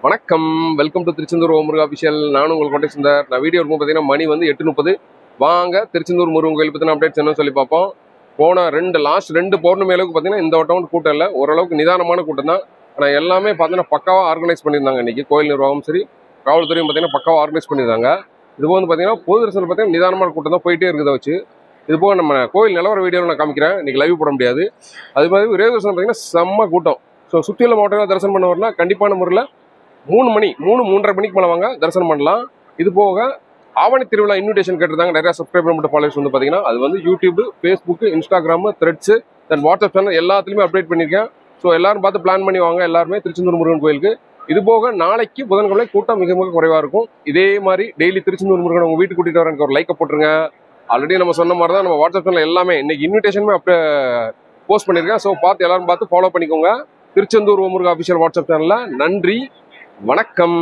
வணக்கம், welcome to Tiruchendur Muruga official. நானும் உங்களுக்கு கான்டெக்ட் சுந்தர். நான் வீடியோ இருக்கும் பார்த்தீங்கன்னா மணி வந்து 8:30. வாங்க திருச்செந்தூர் முருகன் கோயில் பற்றின அப்டேட்ஸ் என்னன்னு சொல்லி பார்ப்போம். போன லாஸ்ட் ரெண்டு பௌர்ணமி அளவுக்கு பார்த்தீங்கன்னா இந்த வட்டம் கூட்டம் இல்லை, ஓரளவுக்கு நிதானமான கூட்டம் தான். ஆனால் எல்லாமே பார்த்தீங்கன்னா பக்காவாக ஆர்கனைஸ் பண்ணியிருந்தாங்க. இன்றைக்கி கோயில் நிர்வாகம் சரி, காவல்துறையும் பார்த்தீங்கன்னா பக்காவாக ஆர்கனைஸ் பண்ணியிருந்தாங்க. இது போது பார்த்தீங்கன்னா பொது தரிசனம் பார்த்தீங்கன்னா நிதானமான கூட்டம் தான் போயிட்டே இருக்கிறத வச்சு. இது போக நம்ம கோயில் நிலவர வீடியோவில் நான் காமிக்கிறேன், இன்றைக்கி லைவ் போட முடியாது. அது மாதிரி விரைவு தரிசனம் பார்த்தீங்கன்னா செம்ம கூட்டம். ஸோ சுற்றியுள்ள மாவட்டத்தில் தரிசனம் பண்ண வரலாம் கண்டிப்பான முறையில் 3:30 மணிக்கு மேலே வாங்க தரிசனம் பண்ணலாம். இது போக ஆவணி திருவிழா இன்விடேஷன் கேட்டிருந்தாங்க நிறையா சப்ஸ்கிரைபர் மட்டும் ஃபாலோவர்ஸ் வந்து பார்த்தீங்கன்னா அது வந்து யூடியூப், ஃபேஸ்புக், இன்ஸ்டாகிராம், த்ரெட்ஸு, தென் வாட்ஸ்அப் சேனல் எல்லாத்துலேயுமே அப்டேட் பண்ணியிருக்கேன். ஸோ எல்லாரும் பார்த்து பிளான் பண்ணி வாங்க எல்லாருமே திருச்செந்தூர் முருகன் கோயிலுக்கு. இது போக நாளைக்கு புதன்கிழமை கூட்டம் மிக மிக குறைவாக இருக்கும். இதே மாதிரி டெய்லி திருச்செந்தூர் முருகன் உங்கள் வீட்டுக்கு கூட்டிகிட்டு வரேன் ஒரு லைக்கை போட்டுருங்க. ஆல்ரெடி நம்ம சொன்ன மாதிரி தான் நம்ம வாட்ஸ்அப் சேனல் எல்லாமே இன்னைக்கு இன்விடேஷனுமே அப்படியே போஸ்ட் பண்ணியிருக்கேன். ஸோ எல்லாரும் பார்த்து ஃபாலோ பண்ணிக்கோங்க திருச்செந்தூர் முருகன் அபிஷியல் வாட்ஸ்அப் சேனலில். நன்றி, வணக்கம்.